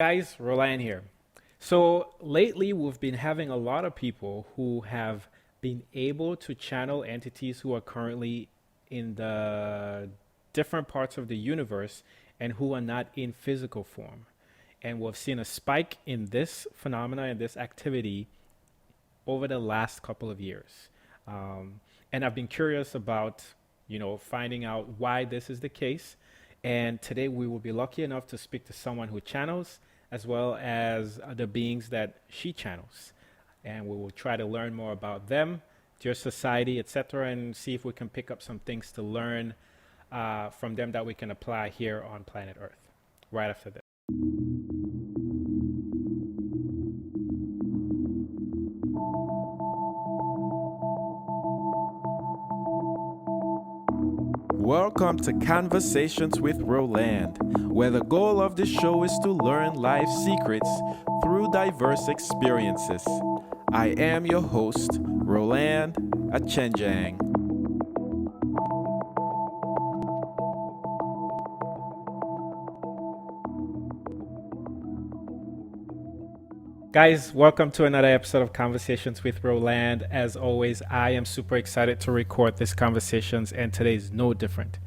Guys, Roland here. So lately, we've been having a lot of people who have been able to channel entities who are currently in the different parts of the universe and who are not in physical form. And we've seen a spike in this phenomena and this activity over the last couple of years. Um, and I've been curious about, finding out why this is the case. And today we will be lucky enough to speak to someone who channels as well as the beings that she channels. And we will try to learn more about them, their society, etc., and see if we can pick up some things to learn from them that we can apply here on planet Earth right after this. Welcome to Conversations with Roland, where the goal of the show is to learn life secrets through diverse experiences. I am your host, Roland Achenjang. Guys, welcome to another episode of Conversations with Roland. As always, I am super excited to record these conversations, and today is no different.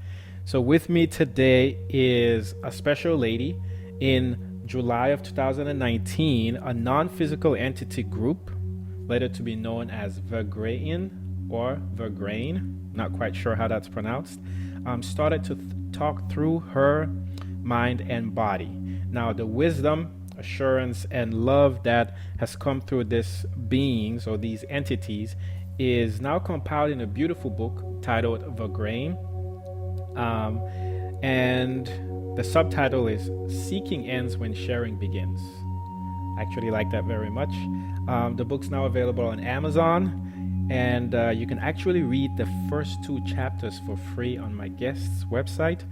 So, with me today is a special lady. In July of 2019, a non physical entity group, later to be known as Vagrein or Vagrein, not quite sure how that's pronounced, started to talk through her mind and body. Now, the wisdom, assurance, and love that has come through these beings or these entities is now compiled in a beautiful book titled Vagrein. And the subtitle is Seeking Ends When Sharing Begins. I actually like that very much. The book's now available on Amazon, and you can actually read the first two chapters for free on my guest's website.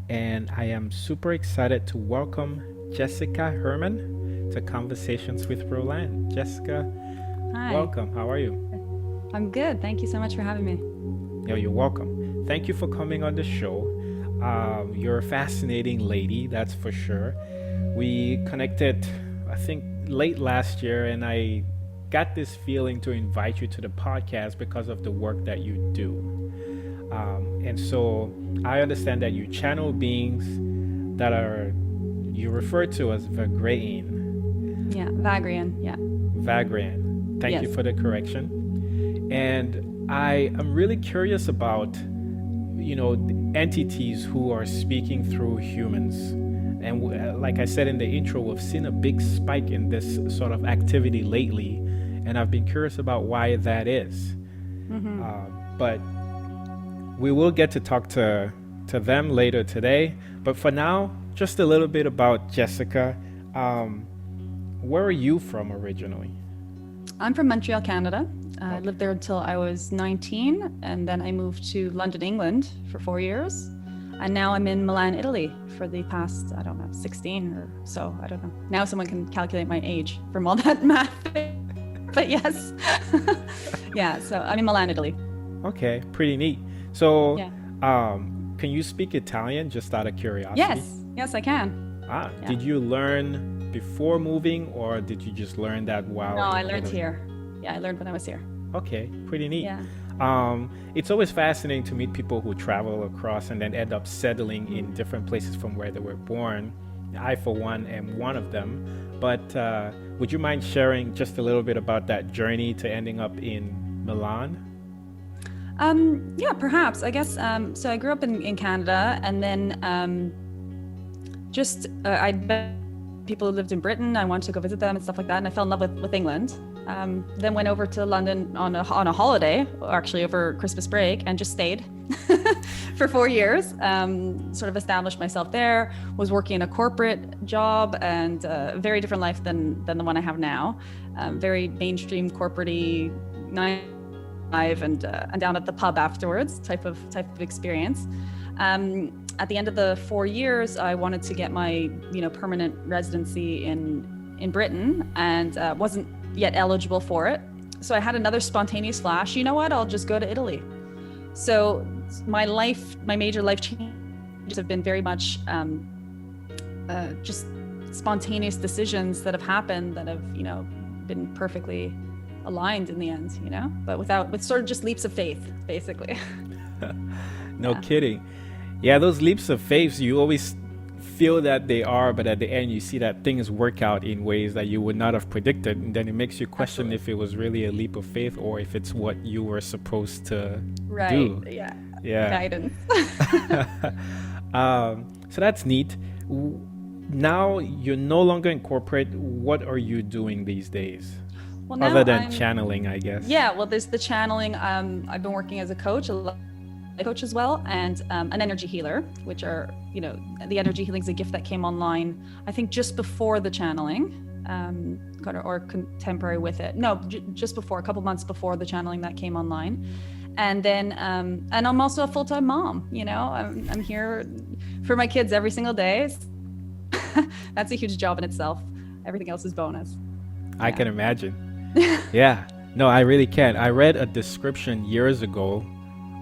And I am super excited to welcome Jessicka Herman to Conversations with Roland. Jessicka, Hi. welcome. How are you? I'm good. Thank you so much for having me. You're welcome. Thank you for coming on the show. You're a fascinating lady, that's for sure. We connected, I think, late last year, and I got this feeling to invite you to the podcast because of the work that you do. And so I understand that you channel beings that are you refer to as Vagrein. Yeah, Vagrein. Yeah. Vagrein. Thank you Yes. for the correction. And I am really curious about, the entities who are speaking through humans. And like I said in the intro, we've seen a big spike in this sort of activity lately. And I've been curious about why that is. But we will get to talk to them later today. But for now, just a little bit about Jessicka. Where are you from originally? I'm from Montreal, Canada. I lived there until I was 19, and then I moved to London, England for 4 years. And now I'm in Milan, Italy for the past, 16 or so. I don't know. Now someone can calculate my age from all that math. But yes. Yeah, so I'm in Milan, Italy. Okay, pretty neat. So, Yeah. can you speak Italian just out of curiosity? Yes, I can. Ah, Yeah. did you learn before moving, or did you just learn that while No, I in learned Italy? here. Yeah, I learned when I was here. Okay, pretty neat. Yeah. It's always fascinating to meet people who travel across and then end up settling in different places from where they were born. I, for one, am one of them. But would you mind sharing just a little bit about that journey to ending up in Milan? Yeah, perhaps. I guess, so I grew up in Canada, and then I'd met people who lived in Britain. I wanted to go visit them and stuff like that, and I fell in love with England. Then went over to London on a holiday, or actually over Christmas break, and just stayed for 4 years. Sort of established myself there, was working in a corporate job, and a very different life than the one I have now. Very mainstream corporate-y, and down at the pub afterwards type of experience. At the end of the 4 years, I wanted to get my permanent residency in Britain, and wasn't yet eligible for it. So I had another spontaneous flash. You know what? I'll just go to Italy. So my major life changes have been very much just spontaneous decisions that have happened that have, been perfectly aligned in the end, but with sort of just leaps of faith, basically. No kidding. Yeah, those leaps of faith, you always feel that they are, but at the end you see that things work out in ways that you would not have predicted, and then it makes you question Absolutely. if it was really a leap of faith or if it's what you were supposed to Right. do. Yeah. Yeah. Guidance. So that's neat. Now you're no longer in corporate. What are you doing these days? Well, now Other than I'm channeling, I guess. Yeah, well, there's the channeling. I've been working as a coach, coach as well, and an energy healer, which are, the energy healing is a gift that came online, I think, just before the channeling, or contemporary with it. No, just before, a couple months before the channeling that came online. And then, and I'm also a full-time mom. I'm here for my kids every single day. That's a huge job in itself. Everything else is bonus. I can imagine. Yeah. No, I really can. I read a description years ago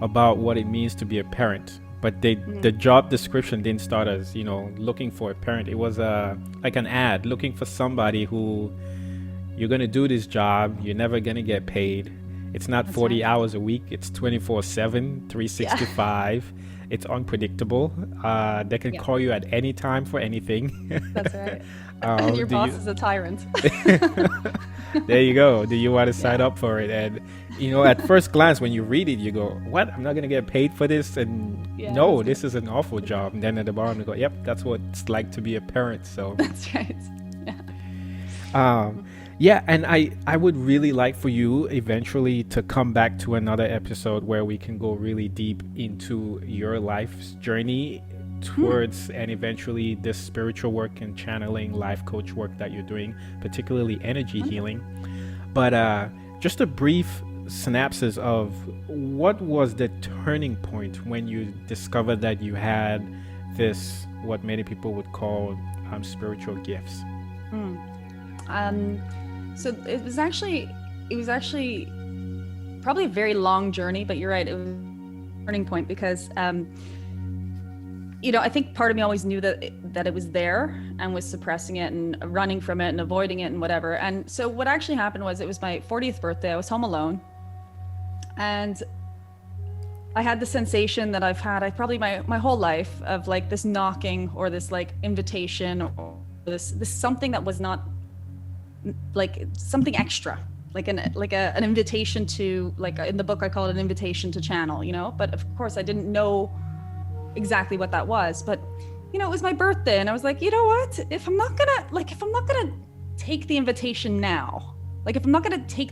about what it means to be a parent, but the job description didn't start as, looking for a parent. It was like an ad looking for somebody who you're going to do this job. You're never going to get paid. It's not 40 hours a week. It's 24/7, 365. It's unpredictable. They can call you at any time for anything. That's right. And your boss is a tyrant. There you go. Do you want to sign up for it? And, at first glance, when you read it, you go, what? I'm not going to get paid for this? And no, this is an awful job. And then at the bottom, you go, yep, that's what it's like to be a parent. So that's right. Yeah. Yeah, and I would really like for you eventually to come back to another episode where we can go really deep into your life's journey towards and eventually this spiritual work and channeling life coach work that you're doing, particularly energy healing. But just a brief synopsis of what was the turning point when you discovered that you had this, what many people would call spiritual gifts. So it was actually probably a very long journey, but you're right, it was a turning point because I think part of me always knew that it was there and was suppressing it and running from it and avoiding it and whatever. And so what actually happened was, it was my 40th birthday. I was home alone, and I had the sensation that I've had probably my whole life of like this knocking or this like invitation or this something that was not like something extra, like an invitation to, like in the book I call it an invitation to channel, but of course I didn't know exactly what that was. But it was my birthday, and I was like, you know what, if I'm not gonna take the invitation now, like if I'm not gonna take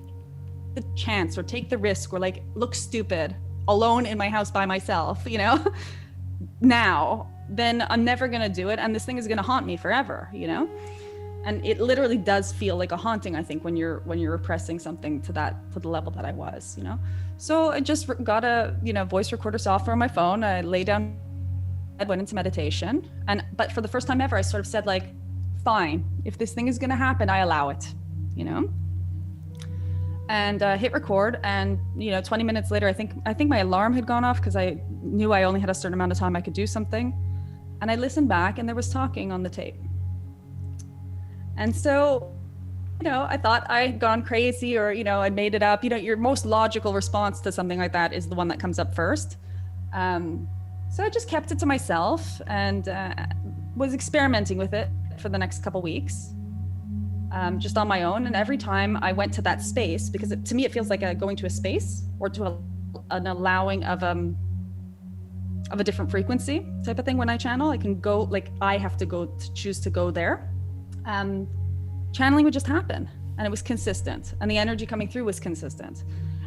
the chance or take the risk or like look stupid alone in my house by myself, now, then I'm never gonna do it, and this thing is gonna haunt me forever, And it literally does feel like a haunting, I think, when you're repressing something to the level that I was, So I just got a voice recorder software on my phone. I lay down, I went into meditation, but for the first time ever, I sort of said like, fine, if this thing is going to happen, I allow it, And hit record, and 20 minutes later, I think my alarm had gone off because I knew I only had a certain amount of time I could do something, and I listened back, and there was talking on the tape. And so, I thought I had gone crazy or, I'd made it up. Your most logical response to something like that is the one that comes up first. So I just kept it to myself and was experimenting with it for the next couple weeks, just on my own. And every time I went to that space, because to me, it feels like going to a space or to an allowing of a different frequency type of thing. When I channel, I can go, like I have to choose to go there. Channeling would just happen, and it was consistent, and the energy coming through was consistent.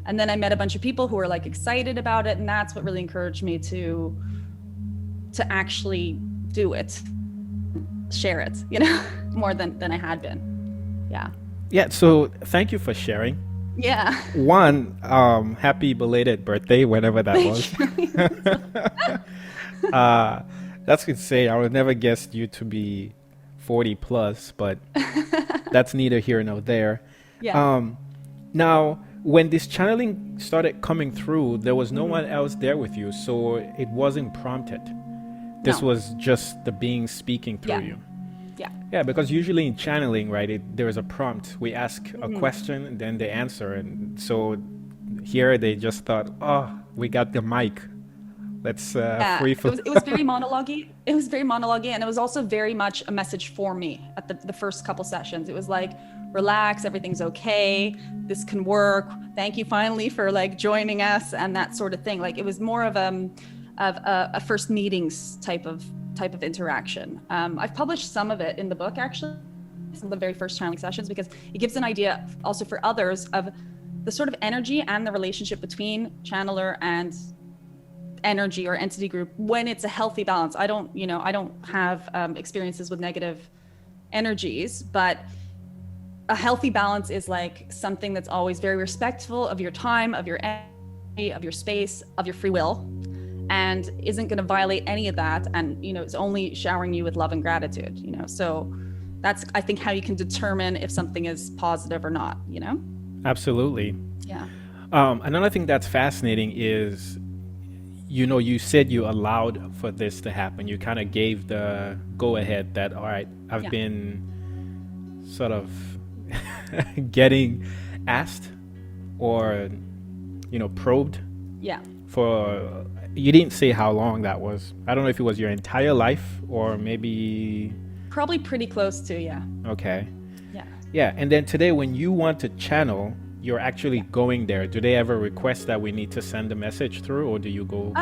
And then I met a bunch of people who were like excited about it, and that's what really encouraged me to actually do it, share it, more than I had been. Yeah. So thank you for sharing. Yeah. One, happy belated birthday, whenever that was. That's insane. I would never guess you to be 40 plus, but that's neither here nor there. Yeah. Now, when this channeling started coming through, there was no one else there with you, so it wasn't prompted. This was just the being speaking through you. Yeah. Yeah, because usually in channeling, right, there is a prompt. We ask a question, and then they answer. And so here they just thought, oh, we got the mic. Let's Yeah, free for. it was very monologue-y. It was very monologue-y, and it was also very much a message for me at the first couple sessions. It was like, relax, everything's okay, this can work. Thank you finally for like joining us and that sort of thing. Like it was more of a first meetings type of interaction. I've published some of it in the book actually, some of the very first channeling sessions, because it gives an idea also for others of the sort of energy and the relationship between channeler and energy or entity group when it's a healthy balance. I don't have experiences with negative energies, but a healthy balance is like something that's always very respectful of your time, of your energy, of your space, of your free will, and isn't going to violate any of that, and is only showering you with love and gratitude. So that's, I think, how you can determine if something is positive or not. Absolutely. Yeah. Another thing that's fascinating is, you said you allowed for this to happen. You kind of gave the go ahead that, all right, I've been sort of getting asked or, probed. Yeah. For, you didn't say how long that was. I don't know if it was your entire life or maybe. Probably pretty close to, yeah. Okay. Yeah. Yeah. And then today when you want to channel, you're actually going there. Do they ever request that we need to send a message through, or do you go?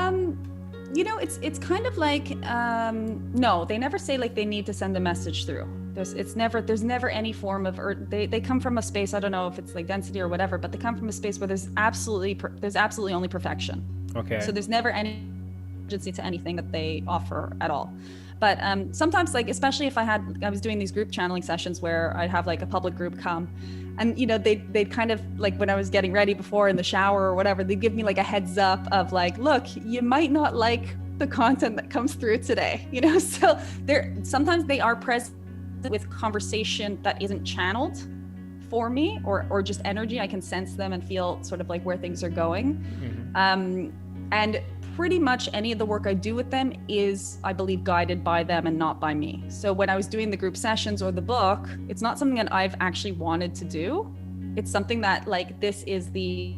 It's kind of like, no, they never say like they need to send a message through. There's never any form of, or they come from a space, I don't know if it's like density or whatever, but they come from a space where there's absolutely only perfection. Okay. So there's never any urgency to anything that they offer at all. But sometimes, like, especially if I was doing these group channeling sessions where I'd have like a public group come, and they'd kind of like, when I was getting ready before in the shower or whatever, they'd give me like a heads up of like, look, you might not like the content that comes through today, so sometimes they are present with conversation that isn't channeled for me, or just energy. I can sense them and feel sort of like where things are going. Mm-hmm. And pretty much any of the work I do with them is, I believe, guided by them and not by me. So when I was doing the group sessions or the book, it's not something that I've actually wanted to do. It's something that, like, this is the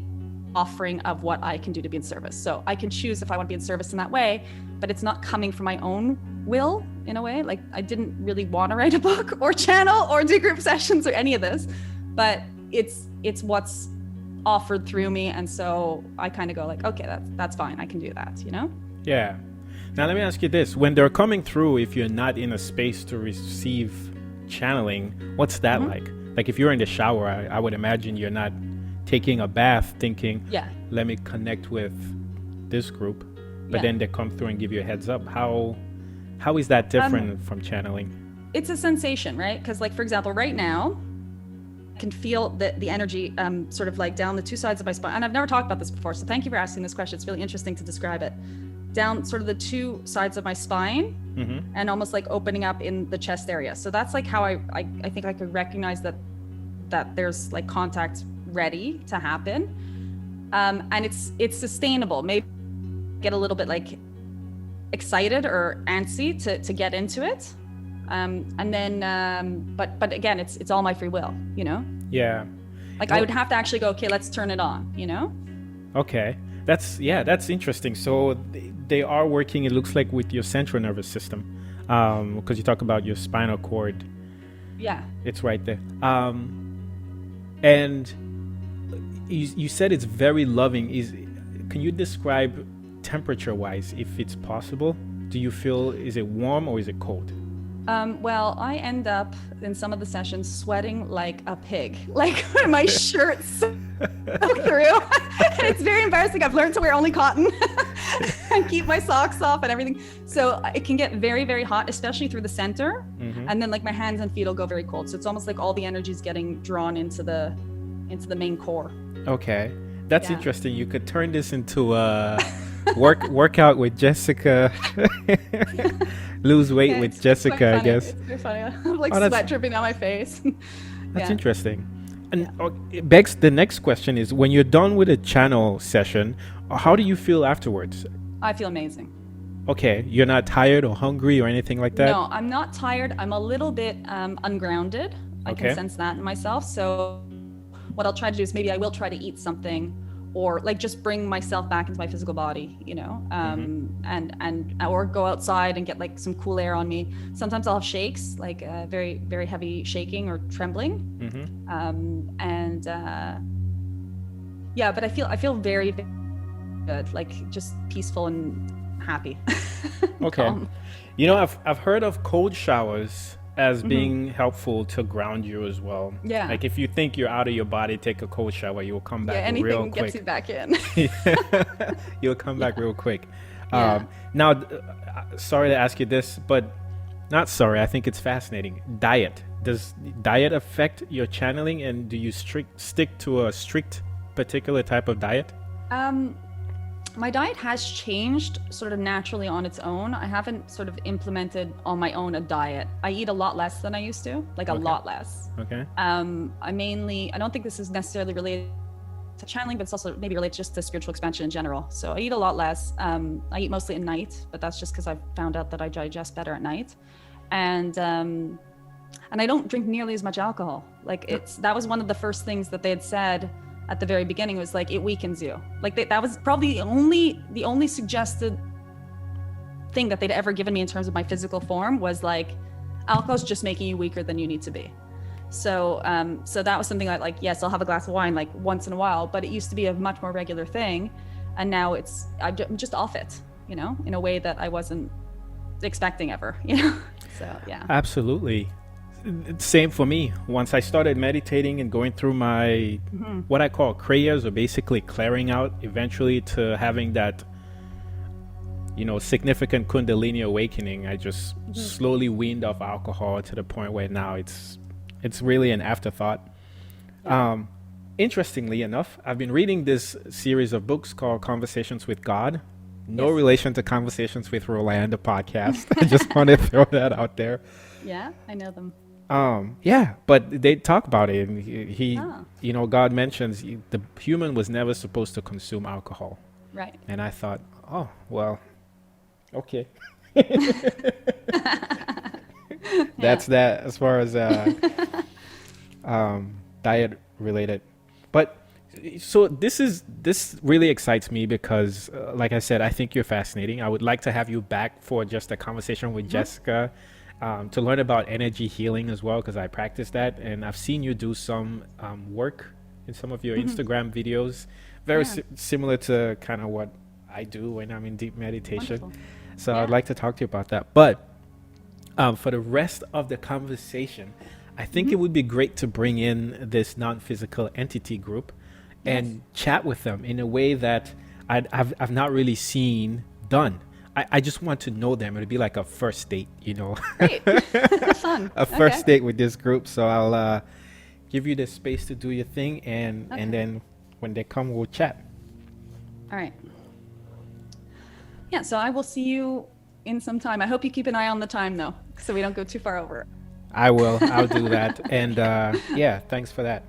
offering of what I can do to be in service. So I can choose if I want to be in service in that way, but it's not coming from my own will, in a way. Like, I didn't really want to write a book or channel or do group sessions or any of this, but it's what's offered through me, and so I kind of go like, okay, that's fine, I can do that, Yeah. Now let me ask you this: when they're coming through, if you're not in a space to receive channeling, what's that like? Like if you're in the shower, I would imagine you're not taking a bath thinking, let me connect with this group, but then they come through and give you a heads up. How is that different from channeling? It's a sensation, right? Because, like, for example, right now can feel the energy sort of like down the two sides of my spine, and I've never talked about this before, so thank you for asking this question. It's really interesting to describe it. Down sort of the two sides of my spine, and almost like opening up in the chest area. So that's like how I think I could recognize that there's like contact ready to happen, and it's sustainable. Maybe get a little bit like excited or antsy to get into it. And then, but again, it's all my free will, Yeah. Like, I would have to actually go, okay, let's turn it on, Okay. That's interesting. So they are working, it looks like, with your central nervous system, because you talk about your spinal cord. Yeah. It's right there. And you said it's very loving. Can you describe temperature-wise, if it's possible? Do you feel, is it warm or is it cold? Well, I end up in some of the sessions sweating like a pig, like my shirt's soaked through. And it's very embarrassing. I've learned to wear only cotton and keep my socks off and everything. So it can get very, very hot, especially through the center. And then like my hands and feet will go very cold. So it's almost like all the energy is getting drawn into the main core. Okay. That's interesting. You could turn this into a workout with Jessicka. Lose weight with Jessicka, I guess. It's very funny. I have like sweat dripping down my face. That's interesting. And it begs the next question is, when you're done with a channel session, how do you feel afterwards? I feel amazing. Okay, you're not tired or hungry or anything like that? No, I'm not tired. I'm a little bit ungrounded. I can Okay. sense that in myself. So what I'll try to do is maybe I will try to eat something, or like just bring myself back into my physical body, and or go outside and get like some cool air on me. Sometimes I'll have shakes, like very very heavy shaking or trembling, and yeah. But I feel very, very good, like just peaceful and happy, and Okay. calm. You know, Yeah. I've heard of cold showers as being helpful to ground you as well. Yeah. Like if you think you're out of your body, take a cold shower, you'll come Yeah. back real Anything gets quick. you back in. You'll come back Yeah. real quick. Yeah. Now, sorry to ask you this, but not sorry. I think it's fascinating. Diet. Does diet affect your channeling, and do you stick to a strict particular type of diet? Um, my diet has changed sort of naturally on its own. I haven't sort of implemented on my own a diet. I eat a lot less than I used to, like a Okay. lot less. Okay. I don't think this is necessarily related to channeling, but it's also maybe related just to spiritual expansion in general. So I eat a lot less. I eat mostly at night, but that's just because I've found out that I digest better at night. And I don't drink nearly as much alcohol. Like that was one of the first things that they had said at the very beginning, was like, it weakens you. Like that was probably the only suggested thing that they'd ever given me in terms of my physical form, was like, alcohol's just making you weaker than you need to be. So that was something like, yes, I'll have a glass of wine like once in a while, but it used to be a much more regular thing. And now I'm just off it, in a way that I wasn't expecting ever, So yeah. Absolutely. Same for me. Once I started meditating and going through my what I call kriyas, or basically clearing out, eventually to having that significant kundalini awakening, I just slowly weaned off alcohol to the point where now it's really an afterthought. Interestingly enough, I've been reading this series of books called Conversations with God. No Yes. relation to Conversations with Roland, the podcast. I just want to throw that out there. Yeah, I know them. Yeah, but they talk about it, and he Ah. God mentions the human was never supposed to consume alcohol, Right. and I thought, oh well, okay, that's that as far as diet related. But so this really excites me because, like I said, I think you're fascinating. I would like to have you back for just a conversation with Jessicka. To learn about energy healing as well, because I practice that, and I've seen you do some work in some of your Instagram videos, very Yeah. similar to kind of what I do when I'm in deep meditation. Wonderful. So Yeah. I'd like to talk to you about that. But for the rest of the conversation, I think it would be great to bring in this non-physical entity group and chat with them in a way that I've not really seen done. I just want to know them. It'd be like a first date, Great. Fun. a first Okay. date with this group. So I'll give you the space to do your thing, and Okay. then when they come, we'll chat. All right. Yeah, so I will see you in some time. I hope you keep an eye on the time, though, so we don't go too far over. I will. I'll do that. And yeah, thanks for that.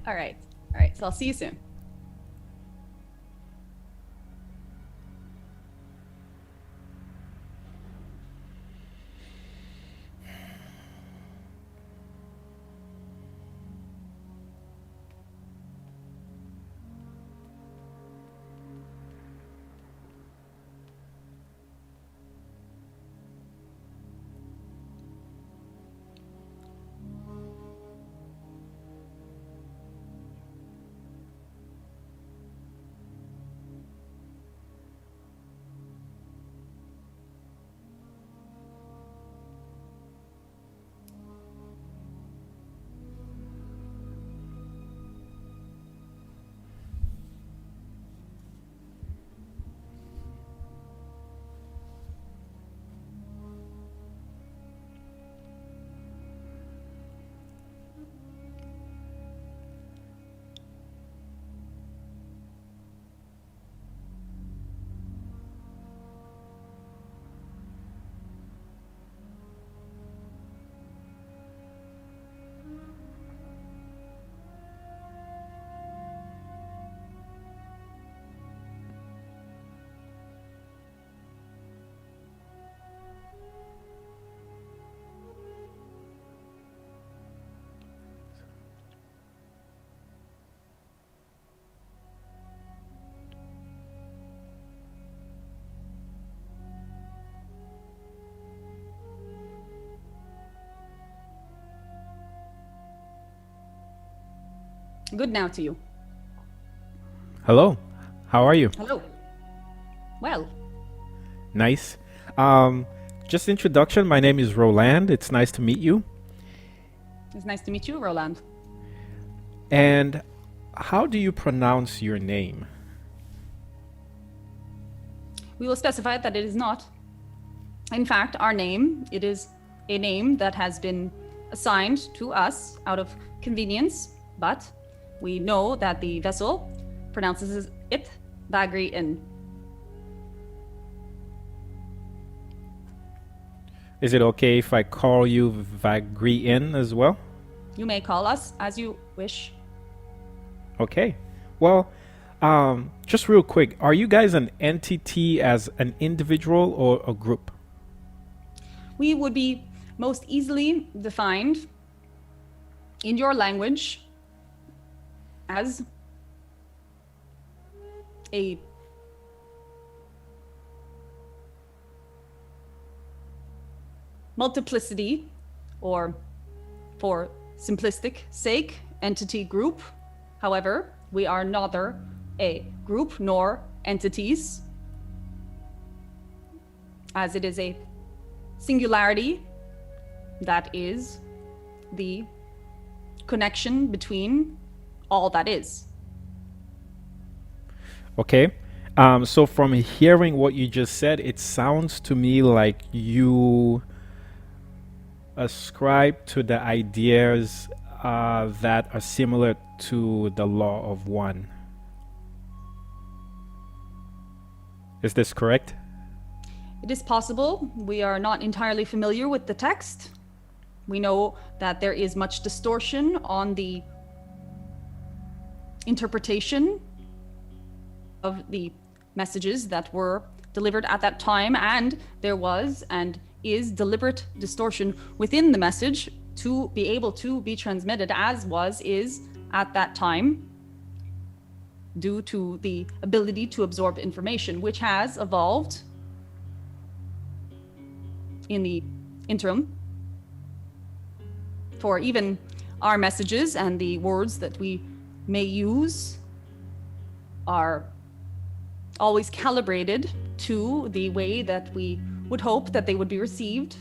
All right. All right. So I'll see you soon. Good now to you. Hello. How are you? Hello. Well, Nice. Um, just introduction. My name is Roland. It's nice to meet you. it's nice to meet you, Roland. And how do you pronounce your name? We will specify that it is not. In fact, our name, it is a name that has been assigned to us out of convenience, but we know that the vessel pronounces it Vagrein. Is it okay if I call you Vagrein as well? You may call us as you wish. Okay. Well, just real quick, are you guys an entity as an individual or a group? We would be most easily defined in your language as a multiplicity, or for simplistic sake, entity group. However, we are neither a group nor entities, as it is a singularity that is the connection between all that is. Okay. So from hearing what you just said, it sounds to me like you ascribe to the ideas that are similar to the law of one. Is this correct? It is possible. We are not entirely familiar with the text. We know that there is much distortion on the interpretation of the messages that were delivered at that time, and there was and is deliberate distortion within the message to be able to be transmitted as is at that time, due to the ability to absorb information, which has evolved in the interim. For even our messages and the words that we may use are always calibrated to the way that we would hope that they would be received.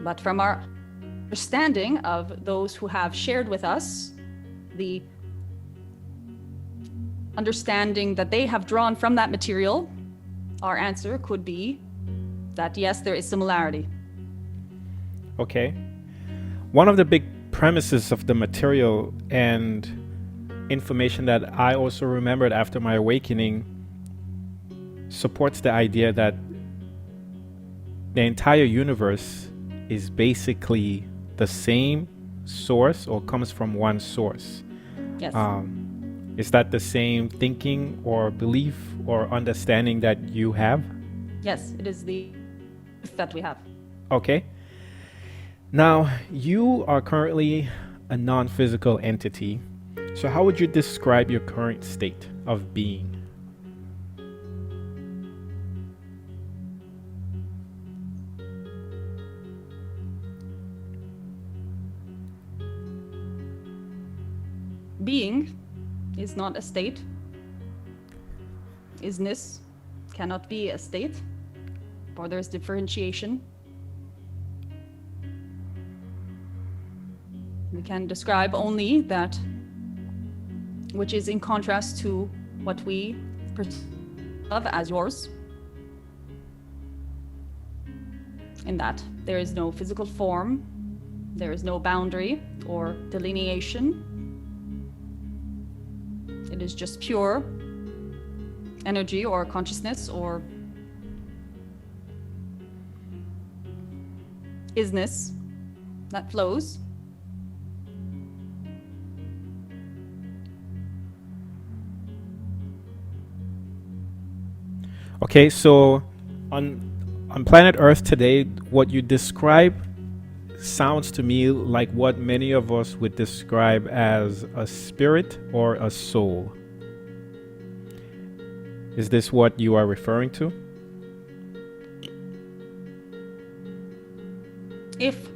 But from our understanding of those who have shared with us the understanding that they have drawn from that material, our answer could be that yes, there is similarity. Okay. One of the big premises of the material and information that I also remembered after my awakening supports the idea that the entire universe is basically the same source or comes from one source. Yes. Is that the same thinking or belief or understanding that you have? Yes, it is the that we have. Okay. Now, you are currently a non-physical entity. So how would you describe your current state of being? Being is not a state. Isness cannot be a state, for there is differentiation. We can describe only that which is in contrast to what we perceive of as yours. In that there is no physical form, there is no boundary or delineation. It is just pure energy or consciousness or isness that flows. Okay, so on planet Earth today, what you describe sounds to me like what many of us would describe as a spirit or a soul. Is this what you are referring to? If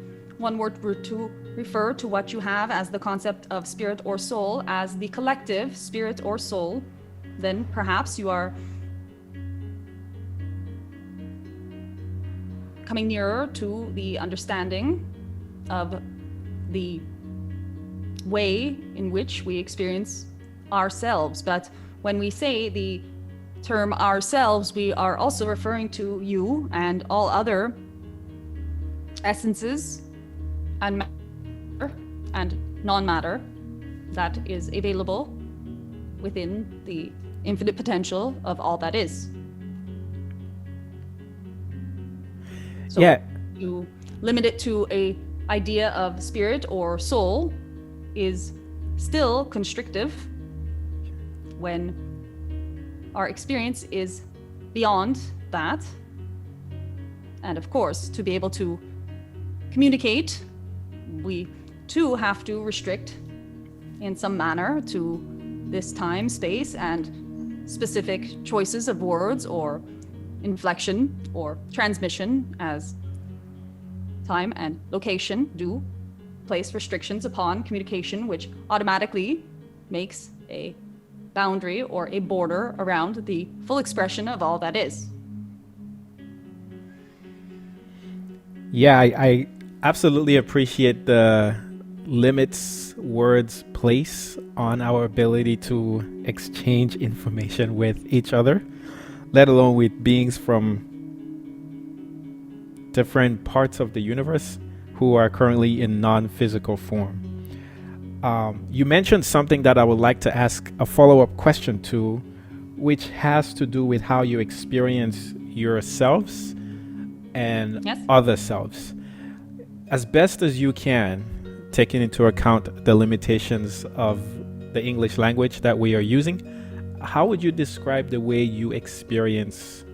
one were to refer to what you have as the concept of spirit or soul as the collective spirit or soul, then perhaps you are coming nearer to the understanding of the way in which we experience ourselves. But when we say the term ourselves, we are also referring to you and all other essences and matter and non-matter that is available within the infinite potential of all that is. So Yeah. to limit it to a idea of spirit or soul is still constrictive when our experience is beyond that. And of course, to be able to communicate, we too have to restrict in some manner to this time, space, and specific choices of words or inflection or transmission, as time and location do place restrictions upon communication, which automatically makes a boundary or a border around the full expression of all that is. Yeah, I absolutely appreciate the limits words place on our ability to exchange information with each other, let alone with beings from different parts of the universe who are currently in non-physical form. You mentioned something that I would like to ask a follow-up question to, which has to do with how you experience yourselves and Yes. other selves. As best as you can, taking into account the limitations of the English language that we are using, how would you describe the way you experience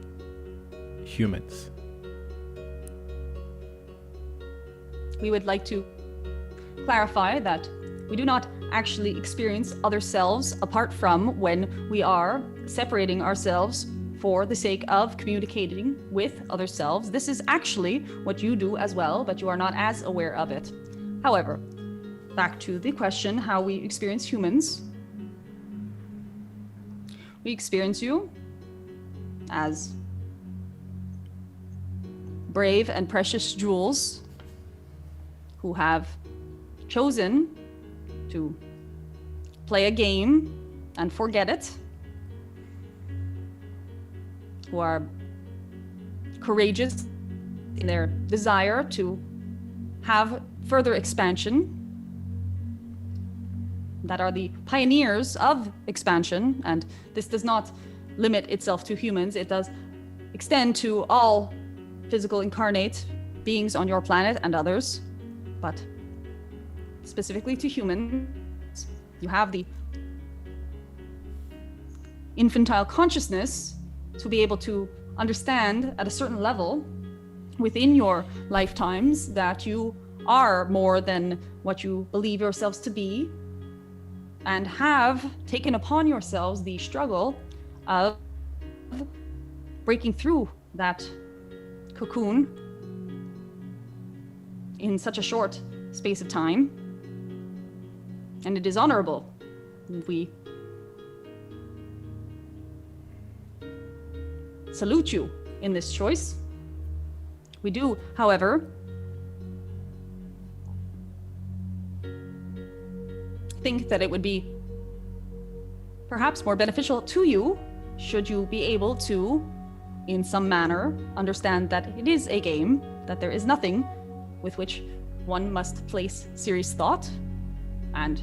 humans? We would like to clarify that we do not actually experience other selves apart from when we are separating ourselves for the sake of communicating with other selves. This is actually what you do as well, but you are not as aware of it. However, back to the question, how we experience humans. We experience you as brave and precious jewels who have chosen to play a game and forget it, who are courageous in their desire to have further expansion, that are the pioneers of expansion. And this does not limit itself to humans, it does extend to all physical incarnate beings on your planet and others, but specifically to humans, you have the infantile consciousness to be able to understand at a certain level within your lifetimes that you are more than what you believe yourselves to be, and have taken upon yourselves the struggle of breaking through that cocoon in such a short space of time. And it is honorable. We salute you in this choice. We do, however, think that it would be perhaps more beneficial to you should you be able to, in some manner, understand that it is a game, that there is nothing with which one must place serious thought, and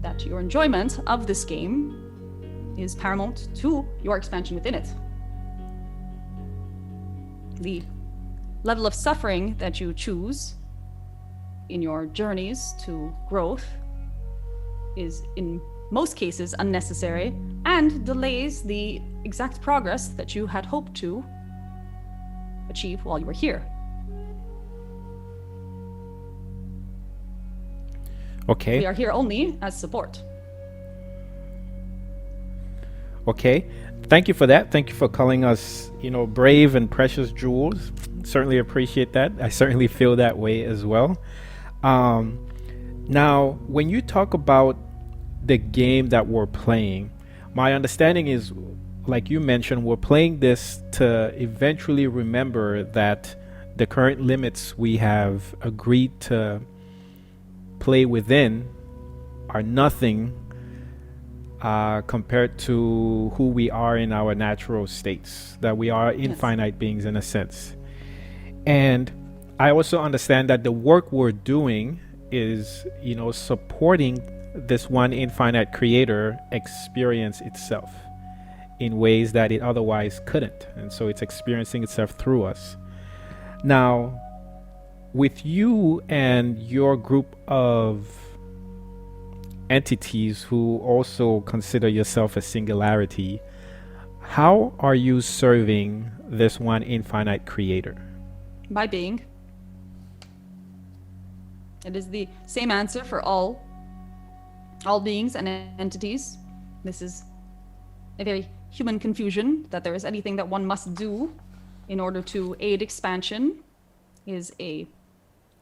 that your enjoyment of this game is paramount to your expansion within it. The level of suffering that you choose in your journeys to growth is in most cases unnecessary and delays the exact progress that you had hoped to achieve while you were here. Okay. We are here only as support. Okay. Thank you for that. Thank you for calling us, brave and precious jewels. Certainly appreciate that. I certainly feel that way as well. Um, Now, when you talk about the game that we're playing, my understanding is, like you mentioned, we're playing this to eventually remember that the current limits we have agreed to play within are nothing compared to who we are in our natural states, that we are Yes. infinite beings in a sense. And I also understand that the work we're doing is, supporting this one infinite creator experience itself in ways that it otherwise couldn't. And so it's experiencing itself through us. Now, with you and your group of entities who also consider yourself a singularity, how are you serving this one infinite creator? By being. It is the same answer for all beings and entities. This is a very human confusion that there is anything that one must do in order to aid expansion is a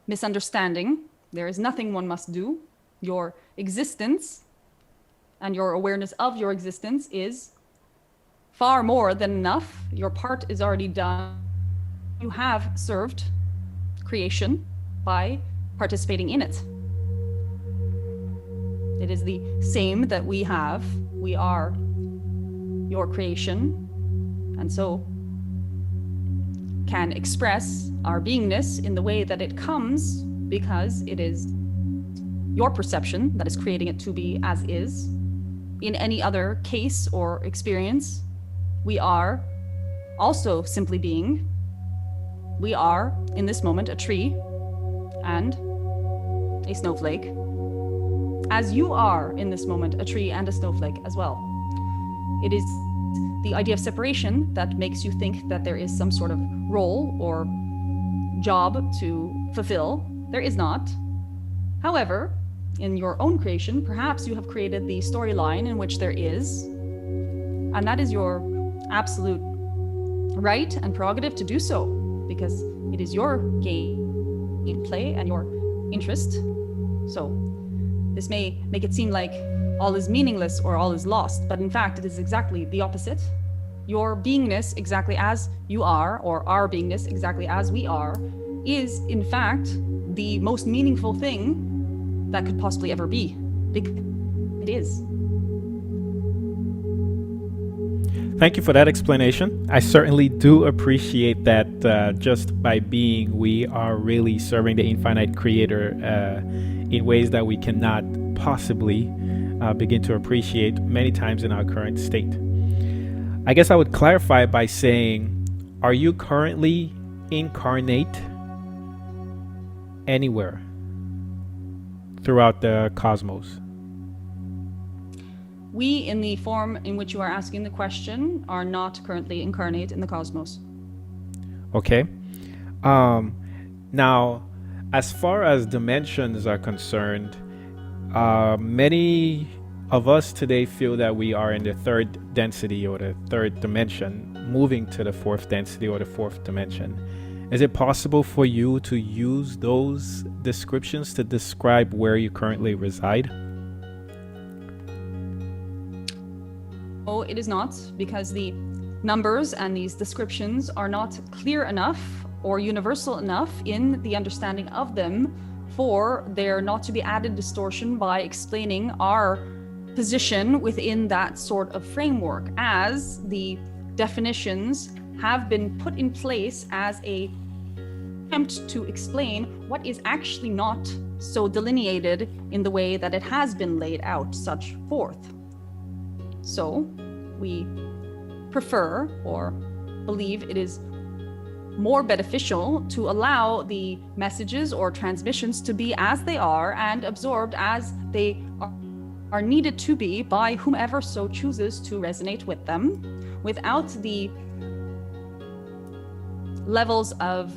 misunderstanding. There is nothing one must do. Your existence and your awareness of your existence is far more than enough. Your part is already done. You have served creation by participating in it. It is the same that we have. We are your creation, and so can express our beingness in the way that it comes because it is your perception that is creating it to be as is. In any other case or experience, we are also simply being. We are, in this moment, a tree and a snowflake, as you are in this moment a tree and a snowflake as well. It is the idea of separation that makes you think that there is some sort of role or job to fulfill. There is not. However, in your own creation, perhaps you have created the storyline in which there is, and that is your absolute right and prerogative to do so, because it is your gameplay and your interest. So this may make it seem like all is meaningless or all is lost, but in fact it is exactly the opposite. Your beingness exactly as you are, or our beingness exactly as we are, is in fact the most meaningful thing that could possibly ever be. It is. Thank you for that explanation. I certainly do appreciate that just by being, we are really serving the infinite creator in ways that we cannot possibly begin to appreciate many times in our current state. I guess I would clarify by saying, are you currently incarnate anywhere throughout the cosmos? We, in the form in which you are asking the question, are not currently incarnate in the cosmos. Okay. Now, as far as dimensions are concerned, many of us today feel that we are in the third density or the third dimension, moving to the fourth density or the fourth dimension. Is it possible for you to use those descriptions to describe where you currently reside? No, it is not, because the numbers and these descriptions are not clear enough or universal enough in the understanding of them for there not to be added distortion by explaining our position within that sort of framework, as the definitions have been put in place as a attempt to explain what is actually not so delineated in the way that it has been laid out, such forth. So we prefer or believe it is more beneficial to allow the messages or transmissions to be as they are and absorbed as they are needed to be by whomever so chooses to resonate with them, without the levels of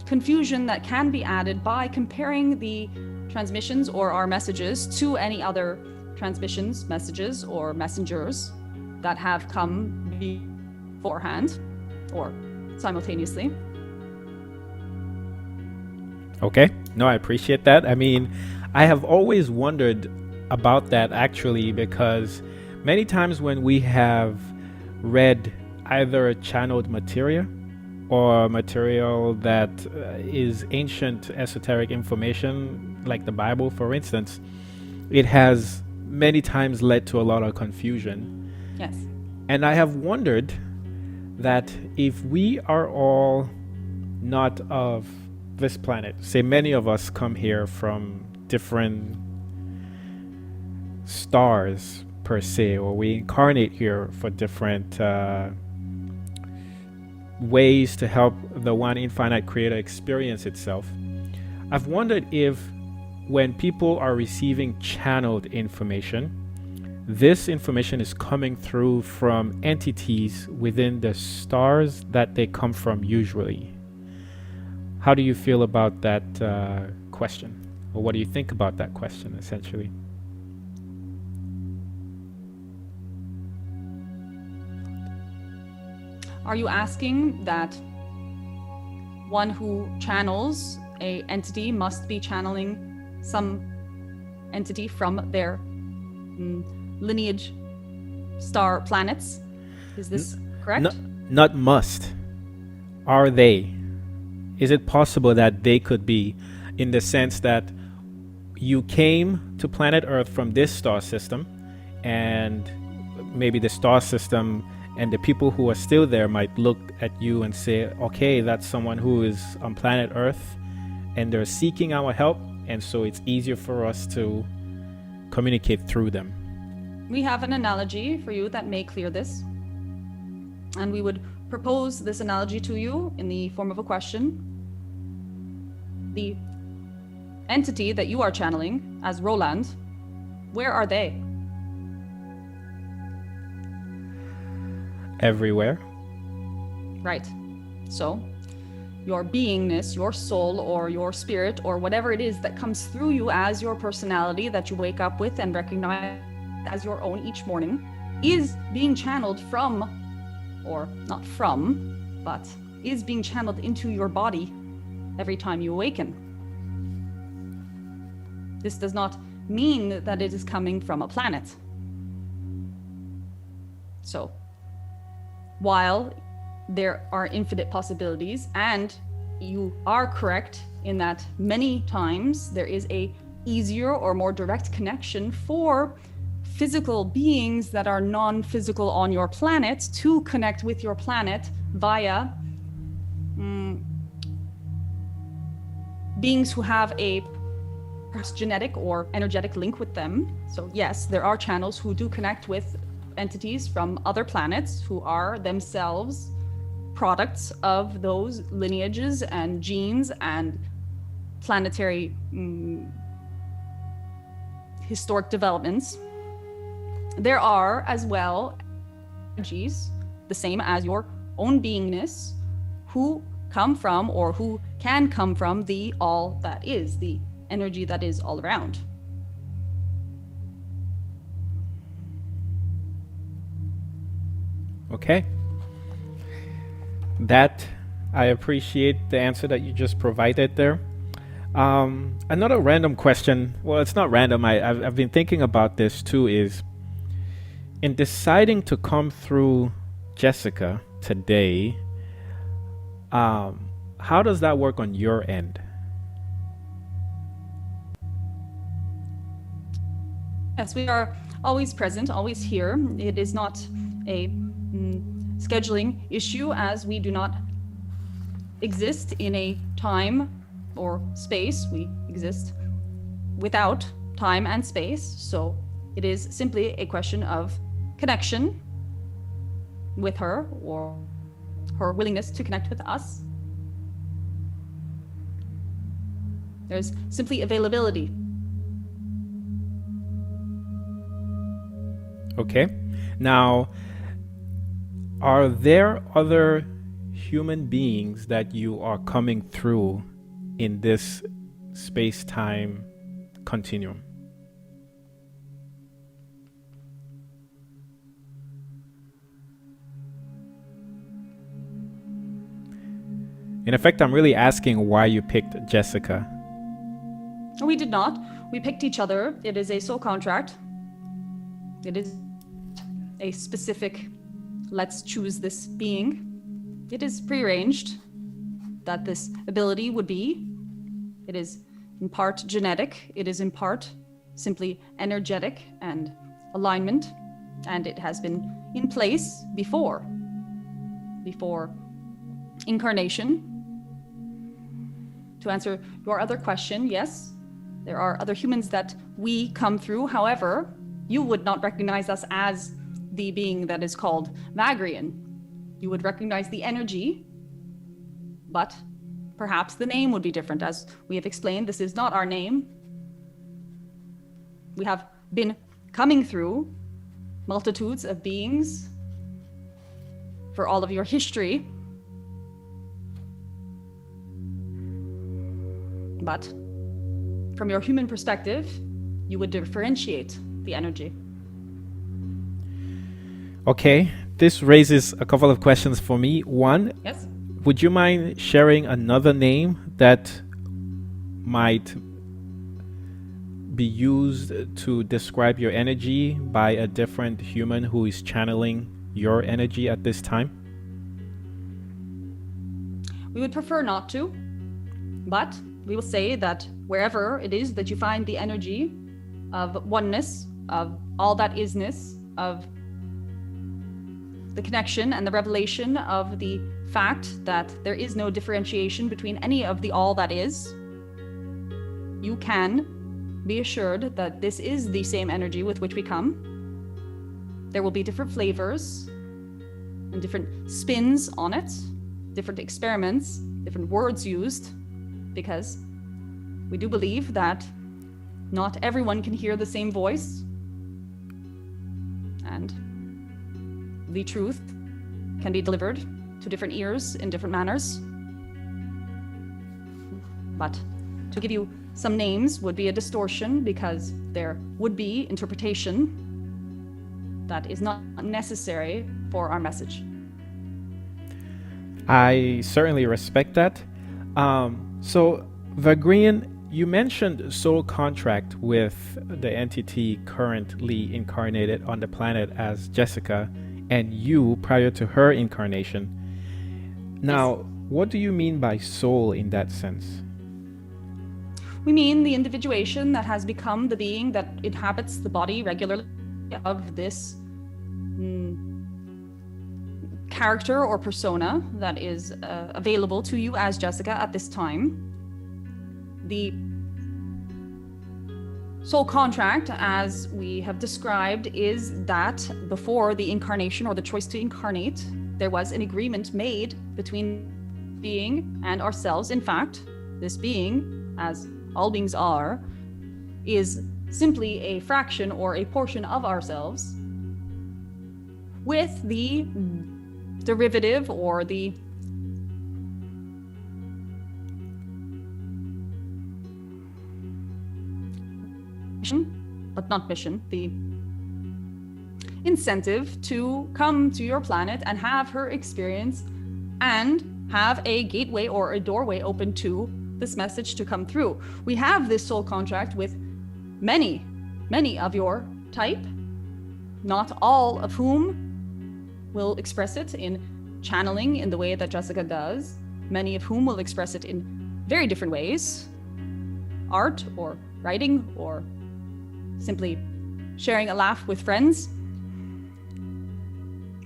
confusion that can be added by comparing the transmissions or our messages to any other transmissions, messages, or messengers that have come beforehand or simultaneously. Okay. No, I appreciate that. I mean, I have always wondered about that actually because many times when we have read either channeled material or material that is ancient esoteric information, like the Bible, for instance, it has many times led to a lot of confusion. Yes. And I have wondered that if we are all not of this planet, say many of us come here from different stars per se, or we incarnate here for different ways to help the one infinite creator experience itself. I've wondered if when people are receiving channeled information, this information is coming through from entities within the stars that they come from usually. How do you feel about that question? Or what do you think about that question, essentially? Are you asking that one who channels a entity must be channeling some entity from their lineage star planets? Is this correct? Not must. Are they? Is it possible that they could be, in the sense that you came to planet Earth from this star system, and maybe the star system and the people who are still there might look at you and say, okay, that's someone who is on planet Earth and they're seeking our help, and so it's easier for us to communicate through them. We have an analogy for you that may clear this, and we would propose this analogy to you in the form of a question. The entity that you are channeling as Roland, where are they? Everywhere. Right. So, your beingness, your soul, or your spirit, or whatever it is that comes through you as your personality that you wake up with and recognize as your own each morning, is being channeled from, or not from, but is being channeled into your body every time you awaken. This does not mean that it is coming from a planet. So, while there are infinite possibilities, and you are correct in that many times there is a easier or more direct connection for physical beings that are non-physical on your planet to connect with your planet via beings who have a perhaps genetic or energetic link with them. So yes, there are channels who do connect with entities from other planets who are themselves products of those lineages and genes and planetary historic developments. There are as well energies, the same as your own beingness, who come from, or who can come from, the all that is, the energy that is all around. Okay. That, I appreciate the answer that you just provided there. Another random question. Well, it's not random. I've been thinking about this too. Is in deciding to come through Jessicka today, how does that work on your end? Yes, we are always present, always here. It is not a scheduling issue, as we do not exist in a time or space. We exist without time and space. So it is simply a question of connection with her, or her willingness to connect with us. There's simply availability. Okay. Now, are there other human beings that you are coming through in this space-time continuum? In effect, I'm really asking why you picked Jessicka We did not. We picked each other. It is a soul contract. It is a specific, let's choose this being. It is prearranged that this ability would be. It is in part genetic. It is in part simply energetic and alignment. And it has been in place before incarnation. To answer your other question, yes, there are other humans that we come through. However, you would not recognize us as the being that is called Vagrein. You would recognize the energy, but perhaps the name would be different. As we have explained, this is not our name. We have been coming through multitudes of beings for all of your history. But from your human perspective, you would differentiate the energy. Okay, this raises a couple of questions for me. One, Yes? would you mind sharing another name that might be used to describe your energy by a different human who is channeling your energy at this time? We would prefer not to, but we will say that wherever it is that you find the energy of oneness, of all that isness, of the connection and the revelation of the fact that there is no differentiation between any of the all that is, you can be assured that this is the same energy with which we come. There will be different flavors and different spins on it, different experiments, different words used, because we do believe that not everyone can hear the same voice, and the truth can be delivered to different ears in different manners. But to give you some names would be a distortion, because there would be interpretation that is not necessary for our message. I certainly respect that. So, Vagrein, you mentioned soul contract with the entity currently incarnated on the planet as Jessicka, and you prior to her incarnation. Now, Yes. what do you mean by soul in that sense? We mean the individuation that has become the being that inhabits the body regularly of this character or persona that is available to you as Jessicka at this time. The soul contract, as we have described, is that before the incarnation or the choice to incarnate, there was an agreement made between being and ourselves. In fact, this being, as all beings are, is simply a fraction or a portion of ourselves, with the derivative or the mission, but not mission, the incentive to come to your planet and have her experience and have a gateway or a doorway open to this message to come through. We have this soul contract with many of your type, not all of whom will express it in channeling in the way that Jessicka does, many of whom will express it in very different ways, art or writing or simply sharing a laugh with friends.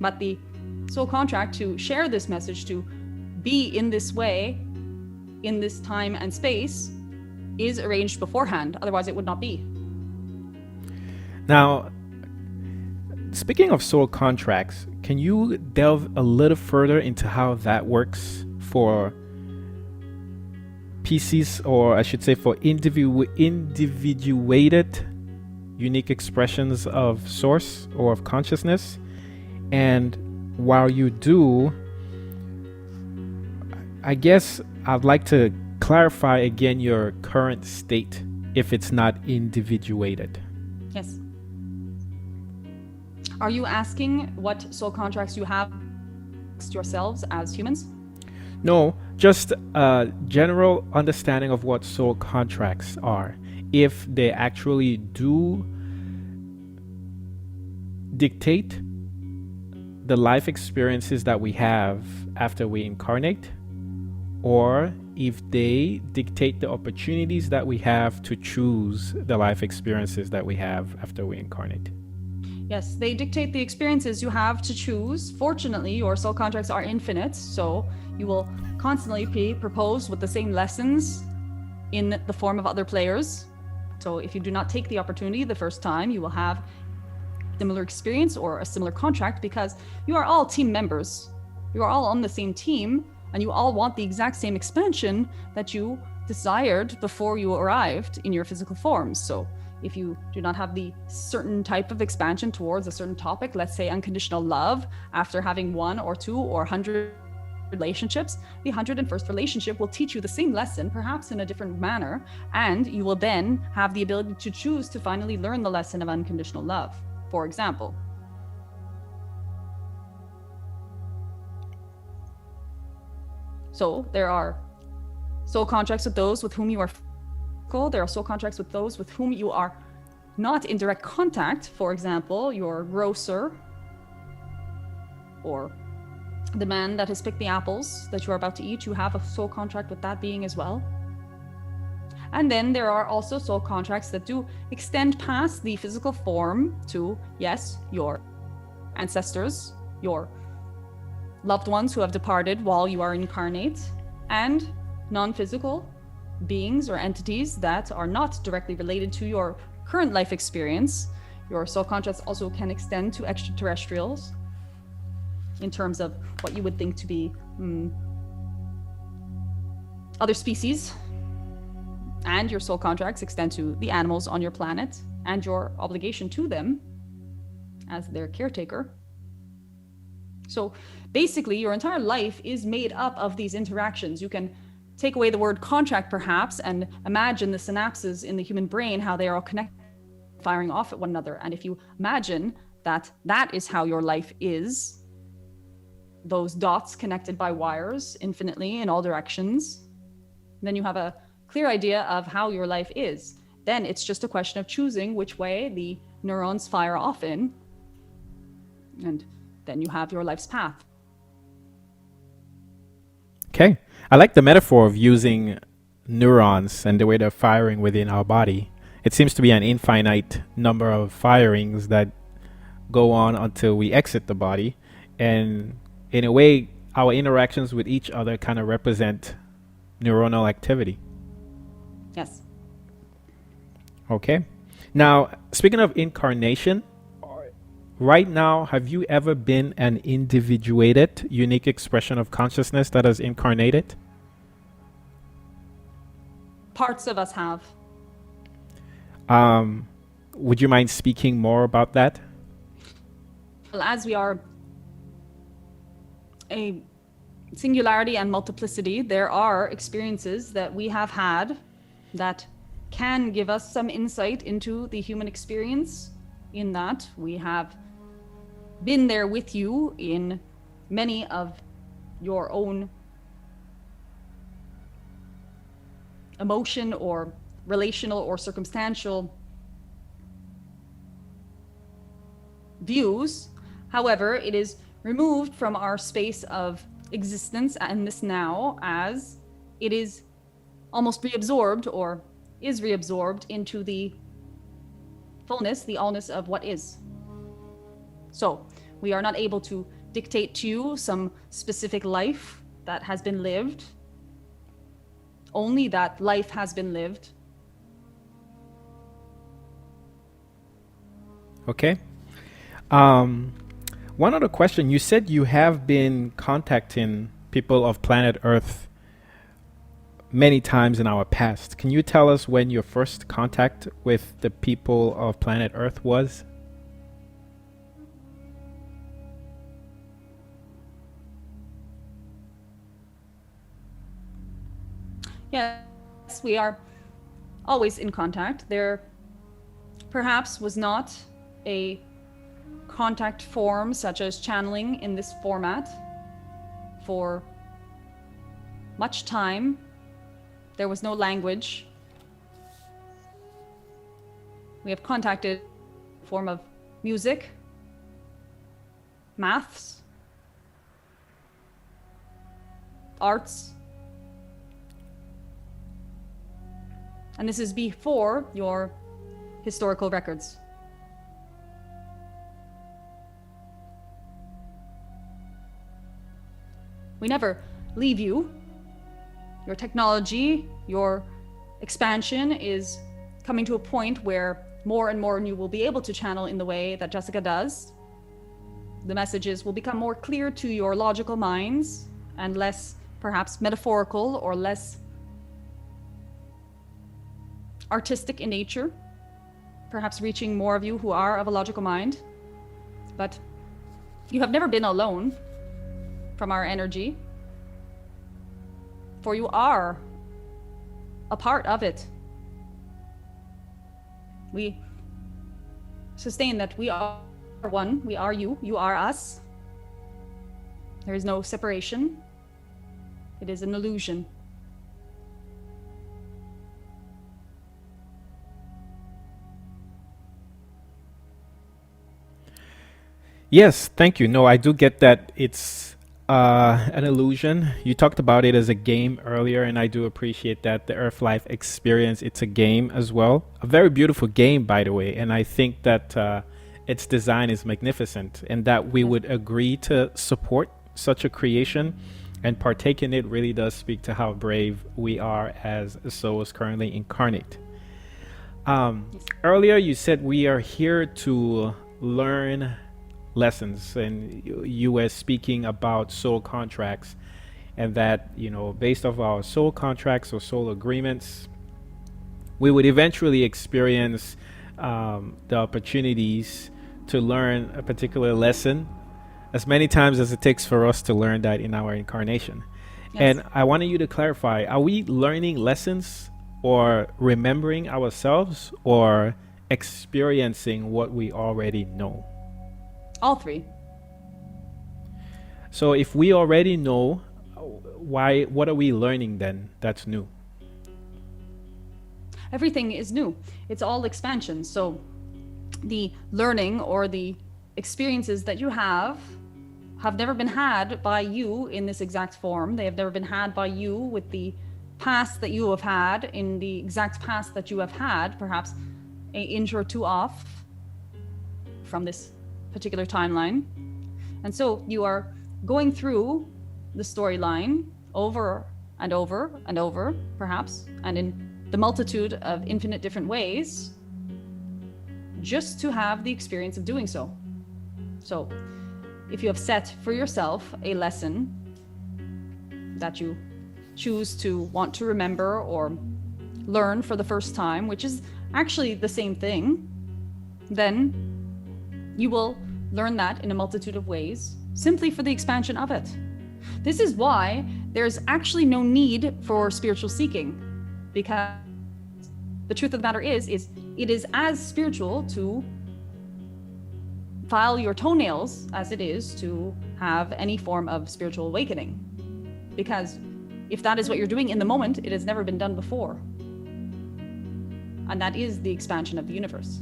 But the soul contract to share this message, to be in this way, in this time and space, is arranged beforehand. Otherwise, it would not be. Now, speaking of soul contracts, can you delve a little further into how that works for PCs, or I should say for individuated unique expressions of source or of consciousness? And while you do, I guess I'd like to clarify again your current state if it's not individuated. Yes. Are you asking what soul contracts you have amongst yourselves as humans? No, just a general understanding of what soul contracts are. If they actually do dictate the life experiences that we have after we incarnate, or if they dictate the opportunities that we have to choose the life experiences that we have after we incarnate. Yes, they dictate the experiences you have to choose. Fortunately, your soul contracts are infinite, so you will constantly be proposed with the same lessons in the form of other players. So if you do not take the opportunity the first time, you will have similar experience or a similar contract, because you are all team members. You are all on the same team, and you all want the exact same expansion that you desired before you arrived in your physical forms. So if you do not have the certain type of expansion towards a certain topic, let's say unconditional love, after having 1 or 2 or 100 relationships, the 101st relationship will teach you the same lesson, perhaps in a different manner, and you will then have the ability to choose to finally learn the lesson of unconditional love, for example. So there are soul contracts with those with whom you are physical. There are soul contracts with those with whom you are not in direct contact. For example, your grocer, or the man that has picked the apples that you are about to eat. You have a soul contract with that being as well. And then there are also soul contracts that do extend past the physical form to, yes, your ancestors, your loved ones who have departed while you are incarnate, and non-physical beings or entities that are not directly related to your current life experience. Your soul contracts also can extend to extraterrestrials in terms of what you would think to be other species. And your soul contracts extend to the animals on your planet and your obligation to them as their caretaker. So basically, your entire life is made up of these interactions. You can take away the word contract, perhaps, and imagine the synapses in the human brain, how they are all connected, firing off at one another. And if you imagine that that is how your life is, those dots connected by wires infinitely in all directions, then you have a clear idea of how your life is. Then it's just a question of choosing which way the neurons fire off in, and then you have your life's path. Okay. I like the metaphor of using neurons and the way they're firing within our body. It seems to be an infinite number of firings that go on until we exit the body. And in a way, our interactions with each other kind of represent neuronal activity. Yes. Okay. Now, speaking of incarnation, right now, have you ever been an individuated, unique expression of consciousness that has incarnated? Parts of us have. Would you mind speaking more about that? Well, as we are a singularity and multiplicity, there are experiences that we have had that can give us some insight into the human experience, in that we have been there with you in many of your own emotion or relational or circumstantial views. However, it is removed from our space of existence and this now, as it is almost reabsorbed, or is reabsorbed into the fullness, the allness of what is. So we are not able to dictate to you some specific life that has been lived, only that life has been lived. Okay. One other question. You said you have been contacting people of planet Earth many times in our past. Can you tell us when your first contact with the people of planet Earth was? Yes, we are always in contact. There perhaps was not a contact form such as channeling in this format for much time. There was no language. We have contacted a form of music, maths, arts. And this is before your historical records. We never leave you. Your technology, your expansion is coming to a point where more and more you will be able to channel in the way that Jessicka does. The messages will become more clear to your logical minds and less perhaps metaphorical or less artistic in nature, perhaps reaching more of you who are of a logical mind. But you have never been alone from our energy, for you are a part of it. We sustain that we are one, we are you, you are us. There is no separation. It is an illusion. Yes, thank you. No, I do get that it's an illusion. You talked about it as a game earlier, and I do appreciate that. The Earth Life experience, it's a game as well. A very beautiful game, by the way. And I think that its design is magnificent, and that we would agree to support such a creation and partake in it really does speak to how brave we are as souls currently incarnate. Earlier, you said we are here to learn lessons, and you were speaking about soul contracts, and that, you know, based off our soul contracts or soul agreements, we would eventually experience the opportunities to learn a particular lesson as many times as it takes for us to learn that in our incarnation. Yes. And I wanted you to clarify, are we learning lessons or remembering ourselves or experiencing what we already know? All three. So if we already know, what are we learning then that's new? Everything is new. It's all expansion. So the learning or the experiences that you have never been had by you in this exact form. They have never been had by you with the past that you have had in the exact past that you have had, perhaps an inch or two off from this particular timeline. And so you are going through the storyline over and over and over, perhaps, and in the multitude of infinite different ways, just to have the experience of doing so. So if you have set for yourself a lesson that you choose to want to remember or learn for the first time, which is actually the same thing, then you will learn that in a multitude of ways, simply for the expansion of it. This is why there's actually no need for spiritual seeking, because the truth of the matter is it is as spiritual to file your toenails as it is to have any form of spiritual awakening. Because if that is what you're doing in the moment, it has never been done before. And that is the expansion of the universe.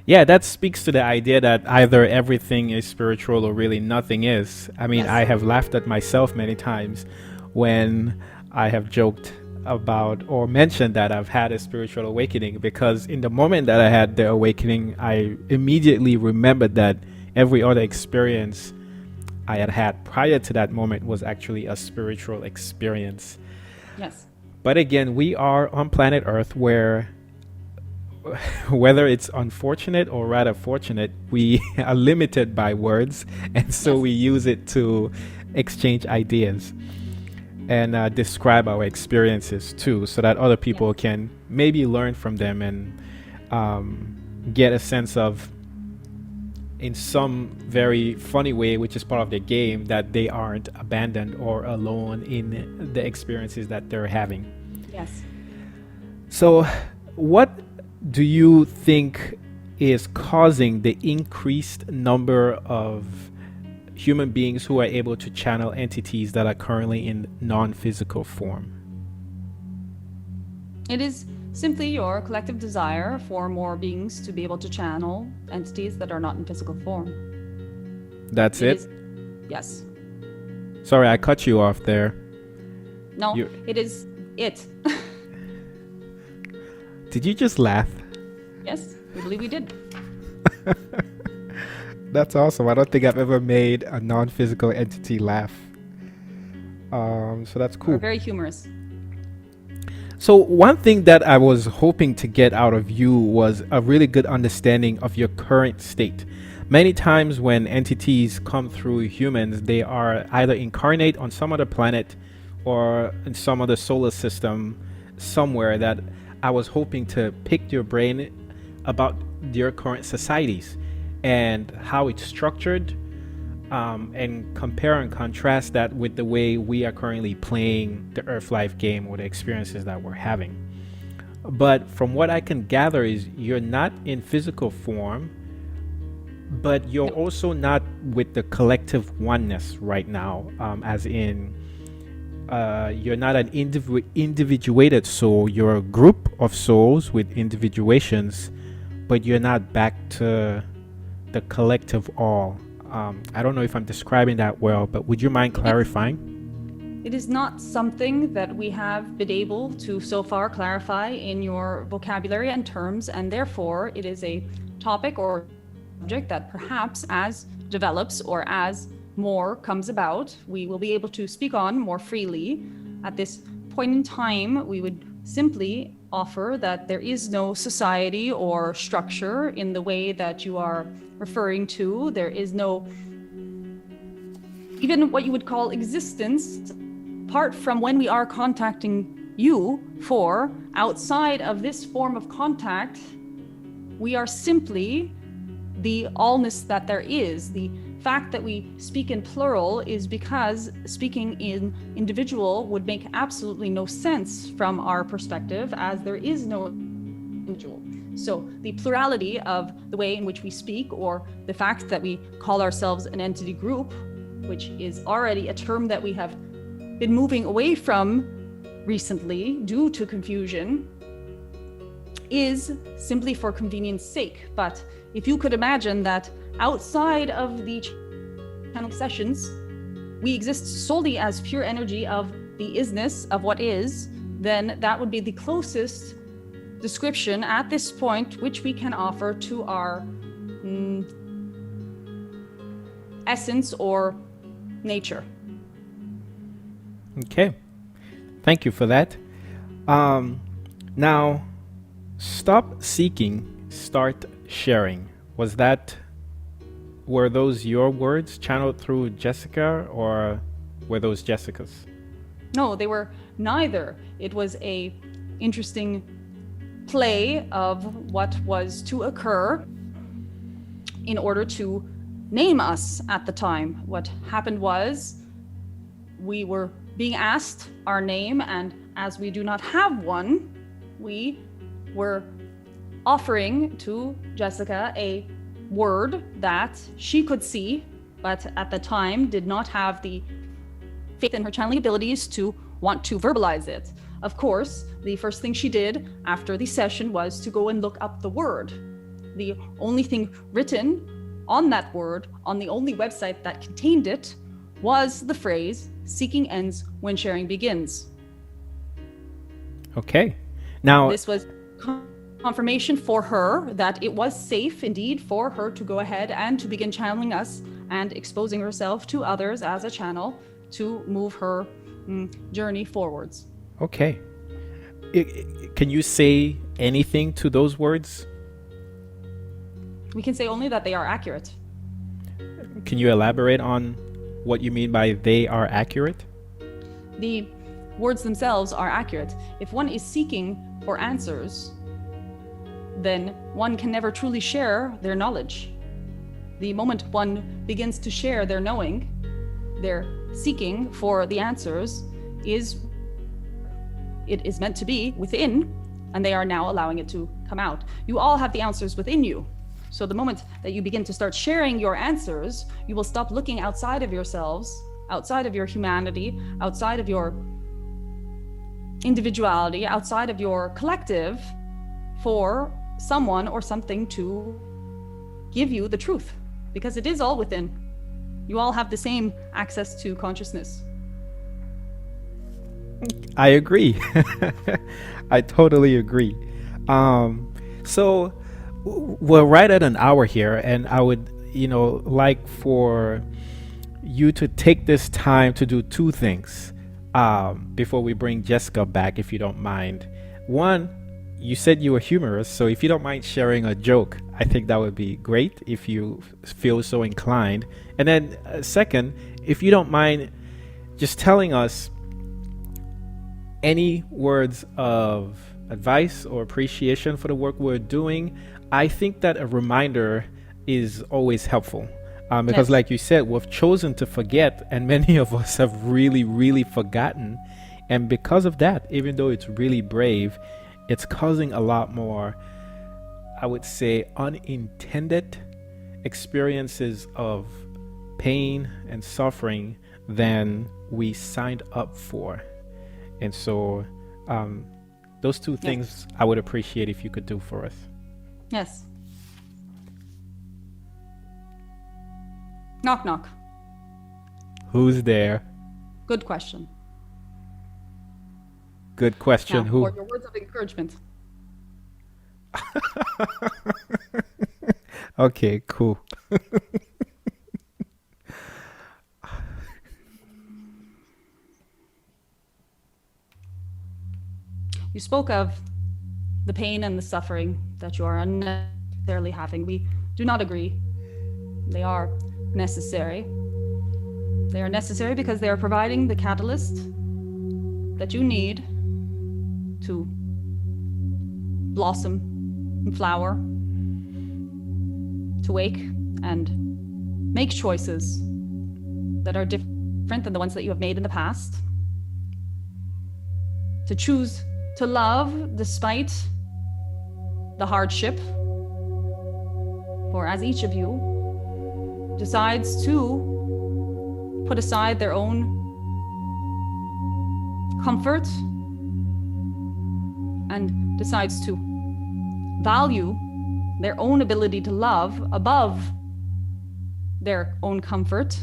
Yeah, that speaks to the idea that either everything is spiritual or really nothing is. I mean, Yes. I have laughed at myself many times when I have joked about or mentioned that I've had a spiritual awakening, because in the moment that I had the awakening, I immediately remembered that every other experience I had had prior to that moment was actually a spiritual experience. Yes. But again, we are on planet Earth where whether it's unfortunate or rather fortunate, we are limited by words, and so Yes. we use it to exchange ideas and describe our experiences too, so that other people Yes. can maybe learn from them and get a sense of, in some very funny way, which is part of the game, that they aren't abandoned or alone in the experiences that they're having. Yes. So what do you think is causing the increased number of human beings who are able to channel entities that are currently in non-physical form? It is simply your collective desire for more beings to be able to channel entities that are not in physical form. That's it? Yes. Sorry, I cut you off there. No, it is it. Did you just laugh? Yes, we believe we did. That's awesome. I don't think I've ever made a non-physical entity laugh. So that's cool. We're very humorous. So one thing that I was hoping to get out of you was a really good understanding of your current state. Many times when entities come through humans, they are either incarnate on some other planet or in some other solar system somewhere, that I was hoping to pick your brain about your current societies and how it's structured, and compare and contrast that with the way we are currently playing the Earth Life game or the experiences that we're having. But from what I can gather is you're not in physical form, but you're also not with the collective oneness right now, as in you're not an individuated soul. You're a group of souls with individuations, but you're not back to the collective all. I don't know if I'm describing that well, but would you mind clarifying? It is not something that we have been able to so far clarify in your vocabulary and terms, and therefore it is a topic or subject that perhaps as develops or as more comes about, we will be able to speak on more freely. At this point in time, we would simply offer that there is no society or structure in the way that you are referring to. There is no even what you would call existence apart from when we are contacting you. For outside of this form of contact, we are simply the allness that there is. The fact that we speak in plural is because speaking in individual would make absolutely no sense from our perspective, as there is no individual. So the plurality of the way in which we speak, or the fact that we call ourselves an entity group, which is already a term that we have been moving away from recently due to confusion, is simply for convenience sake. But if you could imagine that outside of the channel sessions, we exist solely as pure energy of the isness of what is, then that would be the closest description at this point which we can offer to our essence or nature. Okay, thank you for that. Now, stop seeking, start sharing. Were those your words channeled through Jessicka, or were those Jessicka's? No, they were neither. It was a interesting play of what was to occur in order to name us at the time. What happened was we were being asked our name, and as we do not have one, we were offering to Jessicka a word that she could see, but at the time did not have the faith in her channeling abilities to want to verbalize it. Of course, the first thing she did after the session was to go and look up the word. The only thing written on that word, on the only website that contained it, was the phrase, "Seeking ends when sharing begins." Okay. Now, this was confirmation for her that it was safe indeed for her to go ahead and to begin channeling us and exposing herself to others as a channel to move her journey forwards. Okay. Can you say anything to those words? We can say only that they are accurate. Can you elaborate on what you mean by they are accurate? The words themselves are accurate. If one is seeking for answers, then one can never truly share their knowledge. The moment one begins to share their knowing, their seeking for the answers it is meant to be within, and they are now allowing it to come out. You all have the answers within you. So the moment that you begin to start sharing your answers, you will stop looking outside of yourselves, outside of your humanity, outside of your individuality, outside of your collective, for someone or something to give you the truth, because it is all within. You all have the same access to consciousness. I agree. I totally agree. So we're right at an hour here, and I would, like for you to take this time to do two things before we bring Jessicka back, if you don't mind. One, you said you were humorous, so if you don't mind sharing a joke, I think that would be great if you feel so inclined. And then second, if you don't mind just telling us any words of advice or appreciation for the work we're doing. I think that a reminder is always helpful. Because like you said, we've chosen to forget, and many of us have really, really forgotten. And because of that, even though it's really brave, it's causing a lot more, I would say, unintended experiences of pain and suffering than we signed up for. And so those two things I would appreciate if you could do for us. Yes. Knock, knock. Who's there? Good question. Good question. Now, Who? for your words of encouragement. Okay, cool. You spoke of the pain and the suffering that you are unnecessarily having. We do not agree. They are necessary. They are necessary because they are providing the catalyst that you need to blossom and flower, to wake and make choices that are different than the ones that you have made in the past, to choose to love despite the hardship. For as each of you decides to put aside their own comfort and decides to value their own ability to love above their own comfort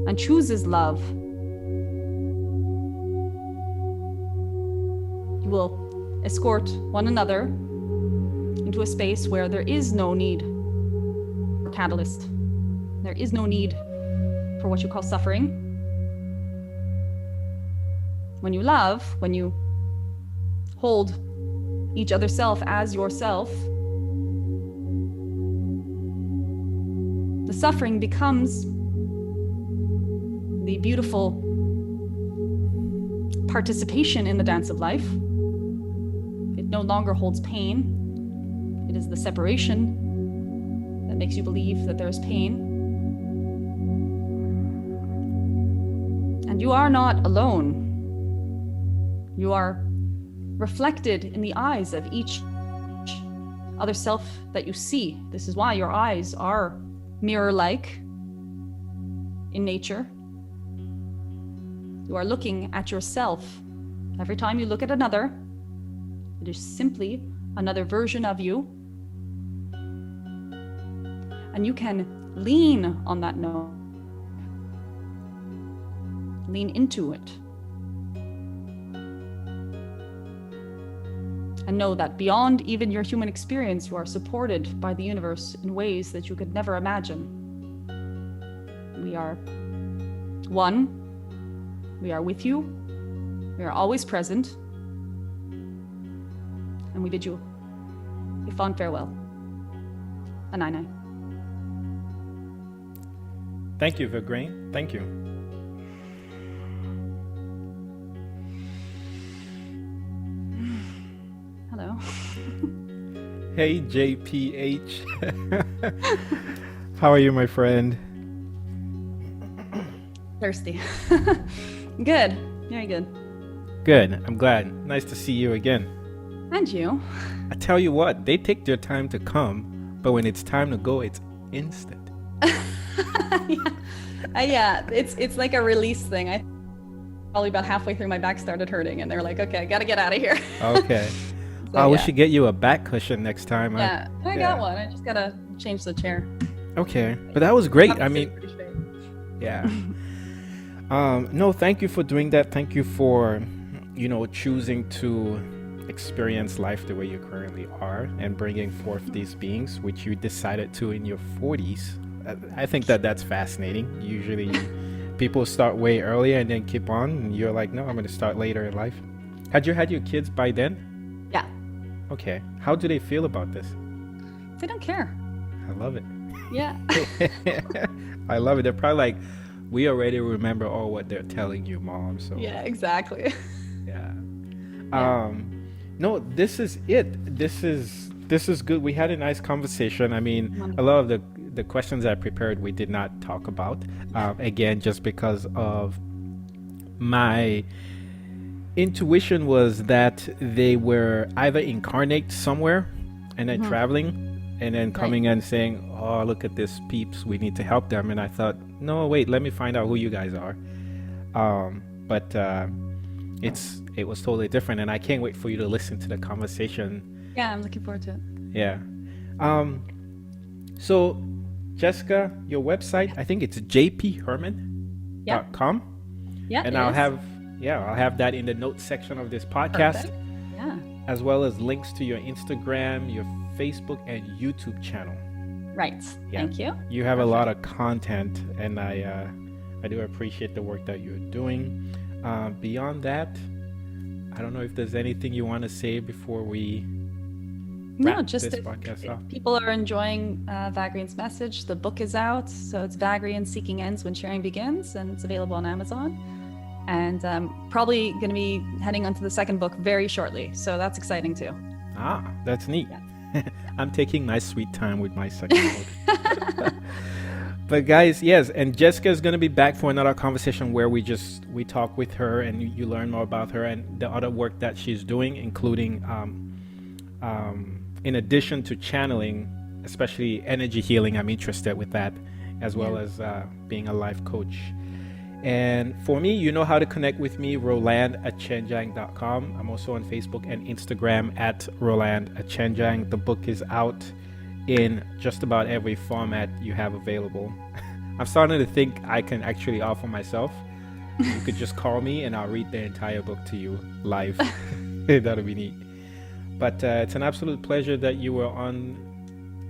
and chooses love, you will escort one another into a space where there is no need for catalyst. There is no need for what you call suffering. When you love, when you hold each other's self as yourself, the suffering becomes the beautiful participation in the dance of life. It no longer holds pain. It is the separation that makes you believe that there is pain. And you are not alone. You are reflected in the eyes of each other self that you see. This is why your eyes are mirror-like in nature. You are looking at yourself. Every time you look at another, it is simply another version of you. And you can lean on that knowing. Lean into it. And know that beyond even your human experience, you are supported by the universe in ways that you could never imagine. We are one. We are with you. We are always present. And we bid you a fond farewell. A nine-nine. Thank you, Vagrein. Thank you. Hello. Hey, JPH. How are you, my friend? Thirsty. Good. Very good. Good. I'm glad. Nice to see you again. And you. I tell you what, they take their time to come, but when it's time to go, it's instant. Yeah, it's like a release thing. I probably about halfway through my back started hurting, and they're like, "Okay, I gotta get out of here." Okay. So, We yeah. should get you a back cushion next time. Yeah, I got one. I just gotta change the chair. Okay, but that was great. I Obviously, mean, pretty straight. yeah. No, thank you for doing that. Thank you for, choosing to experience life the way you currently are and bringing forth these beings, which you decided to in your 40s. I think that's fascinating. Usually people start way earlier and then keep on, and you're like, no, I'm going to start later in life. Had you had your kids by then? Yeah, Okay. How do they feel about this? they don't care. I love it. Yeah. I love it. They're probably like, we already remember all what they're telling you, Mom. So Yeah, exactly. yeah. Yeah. No, this is it. This is good. We had a nice conversation. I mean, a Wonderful. lot of the questions I prepared we did not talk about. Again, just because of my intuition was that they were either incarnate somewhere and then traveling and then coming and saying, oh, look at this peeps, we need to help them. And I thought, no, wait, let me find out who you guys are. But it was totally different, and I can't wait for you to listen to the conversation. Yeah, I'm looking forward to it. Yeah. So Jessicka, your website, I think it's jpherman.com. Yeah, And it I'll is. have that in the notes section of this podcast, Perfect. Yeah. as well as links to your Instagram, your Facebook, and YouTube channel. Right. Yeah. Thank you. You have a lot of content, and I do appreciate the work that you're doing. Beyond that, I don't know if there's anything you want to say before we No, wrap just this if podcast off. people are enjoying Vagrein's message, the book is out. So it's Vagrein Seeking Ends When Sharing Begins, and it's available on Amazon. And probably going to be heading onto the second book very shortly. So that's exciting too. That's neat. Yeah. I'm taking my sweet time with my second book. But guys, yes, and Jessicka is going to be back for another conversation where we talk with her and you learn more about her and the other work that she's doing, including in addition to channeling, especially energy healing. I'm interested with that, as well as being a life coach. And for me, you know how to connect with me, Roland at Achenjang.com. I'm also on Facebook and Instagram at Roland Achenjang. The book is out in just about every format you have available. I'm starting to think I can actually offer myself. You could just call me and I'll read the entire book to you live. That'll be neat. But it's an absolute pleasure that you were on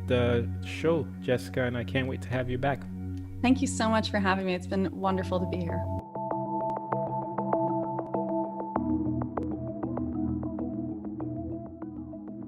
the show, Jessicka, and I can't wait to have you back. Thank you so much for having me. It's been wonderful to be here.